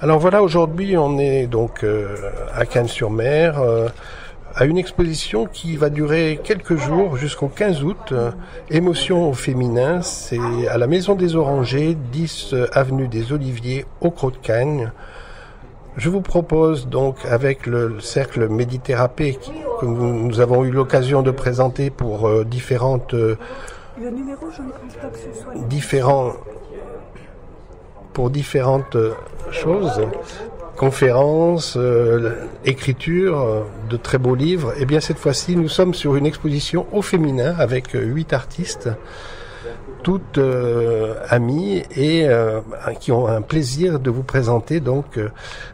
Alors voilà, aujourd'hui on est donc à Cannes-sur-Mer, à une exposition qui va durer quelques jours jusqu'au 15 août. Émotion au féminin, c'est à la Maison des Orangers, 10 avenue des Oliviers, au Creux-de-Cagnes. Je vous propose donc, avec le cercle Médithérapée que nous avons eu l'occasion de présenter pour différentes... Le numéro, je ne pense pas que ce soit... Pour différentes choses, conférences, écriture, de très beaux livres. Et bien cette fois-ci, nous sommes sur une exposition au féminin avec 8 artistes, toutes amies et qui ont un plaisir de vous présenter donc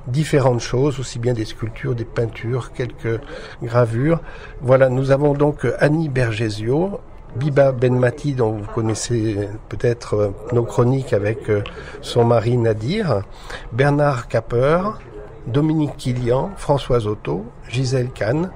différentes choses, aussi bien des sculptures, des peintures, quelques gravures. Voilà, nous avons donc Annie Bergesio, Biba Benmati, dont vous connaissez peut-être nos chroniques avec son mari Nadir, Bernard Capper, Dominique Kilian, Françoise Otto, Gisèle Kahn,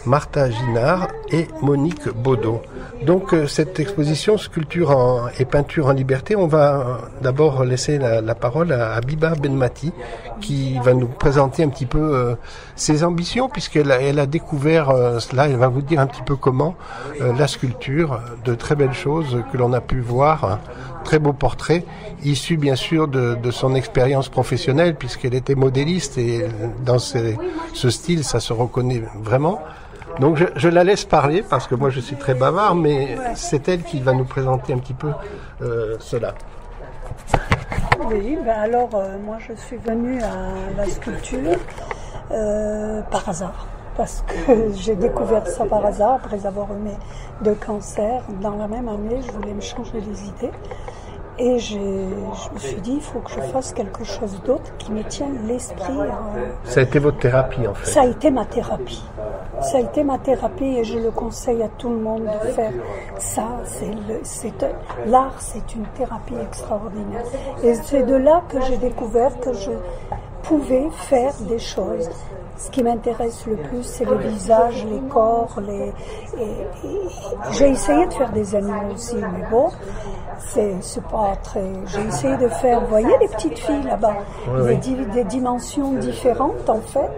Martha Ginard et Monique Baudot. Donc cette exposition Sculpture et peinture en liberté, on va d'abord laisser la parole à Biba Benmati qui va nous présenter un petit peu ses ambitions, puisqu'elle a découvert cela. Elle va vous dire un petit peu comment la sculpture, de très belles choses que l'on a pu voir, très beaux portraits, issus bien sûr de son expérience professionnelle, puisqu'elle était modéliste et dans ce style ça se reconnaît vraiment. Donc je la laisse parler parce que moi je suis très bavard, mais c'est elle qui va nous présenter un petit peu cela. Oui, alors moi je suis venue à la sculpture par hasard, parce que j'ai découvert ça par hasard après avoir eu mes 2 cancers. Dans la même année, je voulais me changer les idées. Et je me suis dit, il faut que je fasse quelque chose d'autre qui me tienne l'esprit. Ça a été votre thérapie en fait? Ça a été ma thérapie. Ça a été ma thérapie et je le conseille à tout le monde de faire ça. L'art, c'est une thérapie extraordinaire. Et c'est de là que j'ai découvert que je pouvais faire des choses. Ce qui m'intéresse le plus, c'est le visage, les corps, j'ai essayé de faire des animaux aussi, mais bon, c'est pas très... J'ai essayé de faire, vous voyez les petites filles là-bas, oui. Des dimensions différentes en fait,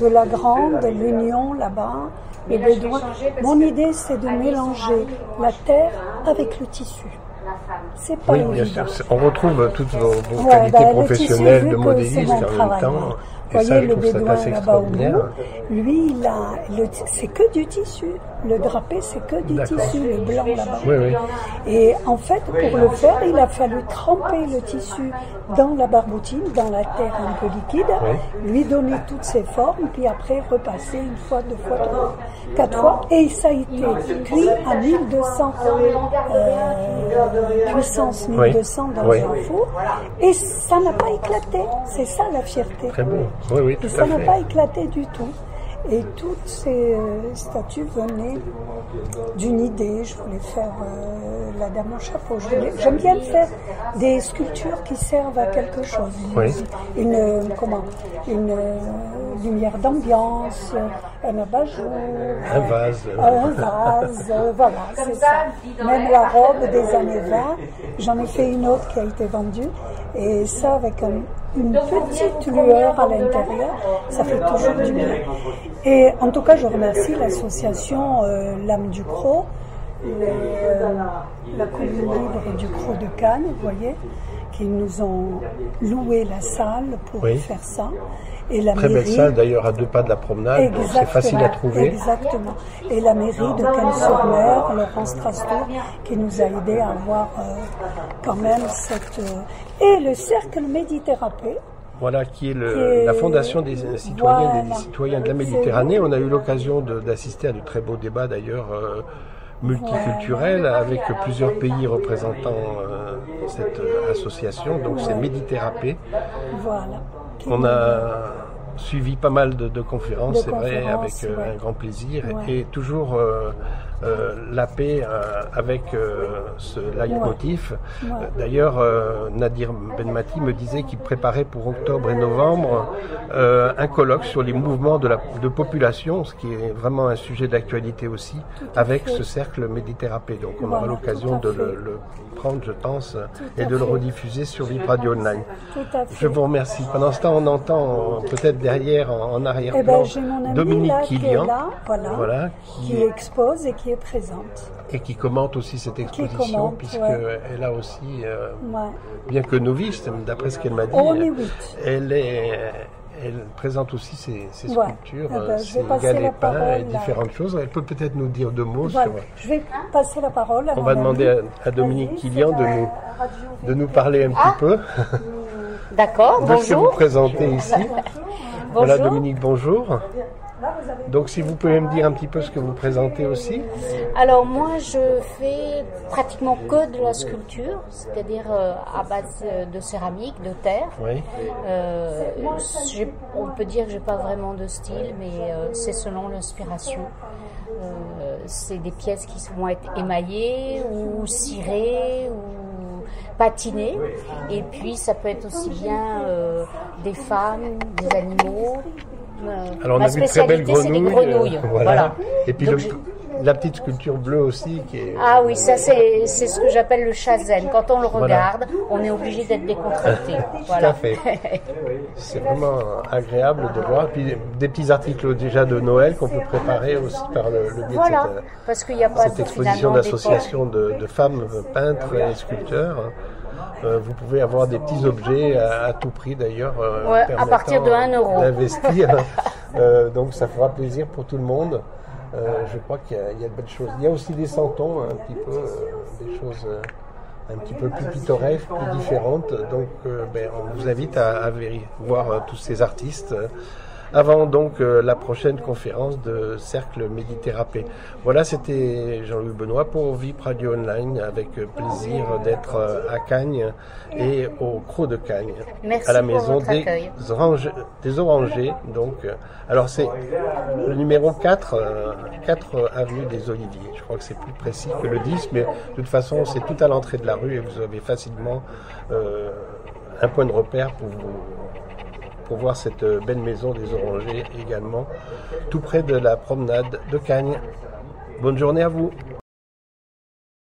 de la grande, l'union là-bas, les bédouins. Mon idée, c'est de mélanger la terre avec le tissu. C'est pas évident. Bien sûr. On retrouve toutes vos qualités professionnelles de modéliste en même temps. Vous voyez le bédouin là-bas au bout, lui, c'est que du tissu. Le drapé, c'est que du tissu, le blanc là-bas. Oui. Et en fait, pour le faire, il a fallu tremper le tissu dans la barboutine, dans la terre un peu liquide, lui donner toutes ses formes, puis après repasser 1 fois, 2 fois, 3, 4 fois. Et ça a été cuit à 1200, puissance 1200 dans un four. Et ça n'a pas éclaté. C'est ça la fierté. Très beau. Oui, tout et à ça fait. n'a pas éclaté du tout. Et toutes ces statues venaient d'une idée. Je voulais faire la dame au chapeau. J'aime bien faire des sculptures qui servent à quelque chose. Une lumière d'ambiance, un abat-jour, un vase, voilà, c'est ça. Même la robe des années 20, j'en ai fait une autre qui a été vendue. Et ça, avec une petite lueur à l'intérieur, ça fait toujours du bien. Et en tout cas, je remercie l'association L'Âme du Creux, la commune libre du Creux de Cannes, vous voyez, qui nous ont loué la salle pour faire ça. Et la très mairie, belle salle d'ailleurs à 2 pas de la promenade, c'est facile à trouver. Exactement. Et la mairie de Cannes-sur-Mer, Laurence Trastour, qui nous a aidé à avoir quand même cette... et le cercle Médithérapée. Voilà, qui est la fondation des citoyens et des citoyens de la Méditerranée. On a eu l'occasion d'assister à de très beaux débats d'ailleurs multiculturels avec plusieurs pays représentant cette association. Donc c'est Médithérapée. Voilà. On a suivi pas mal de conférences, c'est vrai, avec un grand plaisir et toujours la paix avec ce leitmotiv. Ouais. D'ailleurs, Nadir Benmati me disait qu'il préparait pour octobre et novembre un colloque sur les mouvements de population, ce qui est vraiment un sujet d'actualité aussi, avec ce cercle Méditerranée. Donc on aura l'occasion de le prendre, je pense, et de le rediffuser sur VIP Radio Online. Je vous remercie. Pendant ce temps, on entend peut-être derrière, en arrière-plan, Dominique Quillian, qui expose et qui est présente. Et qui commente aussi cette exposition, puisqu'elle a aussi, bien que novice, d'après ce qu'elle m'a dit, elle présente aussi ses sculptures, ses galets-peints et différentes choses. Elle peut peut-être nous dire deux mots sur... Je vais passer la parole. On va demander à Dominique Quillian de nous parler un petit peu. D'accord, bonjour. De ce que vous présentez ici. Voilà, Dominique, bonjour. Donc, si vous pouvez me dire un petit peu ce que vous présentez aussi. Alors, moi, je fais pratiquement que de la sculpture, c'est-à-dire à base de céramique, de terre. Oui. On peut dire que j'ai pas vraiment de style, mais c'est selon l'inspiration. C'est des pièces qui vont être émaillées ou cirées ou patinées. Et puis, ça peut être aussi bien des femmes, des animaux. Alors on a vu de très belles grenouilles. Voilà. Et puis la petite sculpture bleue aussi qui est... Ah oui, ça c'est ce que j'appelle le chazen. Quand on le regarde, on est obligé d'être décontracté. Tout à fait. C'est vraiment agréable de voir. Puis des petits articles déjà de Noël qu'on peut préparer aussi par le biais de cette exposition d'association de femmes peintres et sculpteurs. Vous pouvez avoir des petits objets à tout prix d'ailleurs, à partir de 1 euro d'investir. Donc ça fera plaisir pour tout le monde. Je crois qu'il y a de belles choses. Il y a aussi des santons, un petit peu, des choses un petit peu plus pittoresques, plus différentes. Donc on vous invite à voir tous ces artistes. Avant donc la prochaine conférence de Cercle Méditerranée. Voilà, c'était Jean-Louis Benoît pour VIP Radio Online, avec plaisir d'être à Cagnes et au Crot de Cagnes. Merci à la maison des Orangers. Donc, alors c'est le numéro 4 avenue des Oliviers. Je crois que c'est plus précis que le 10, mais de toute façon c'est tout à l'entrée de la rue et vous avez facilement un point de repère pour voir cette belle maison des Orangers également, tout près de la promenade de Cagnes. Bonne journée à vous.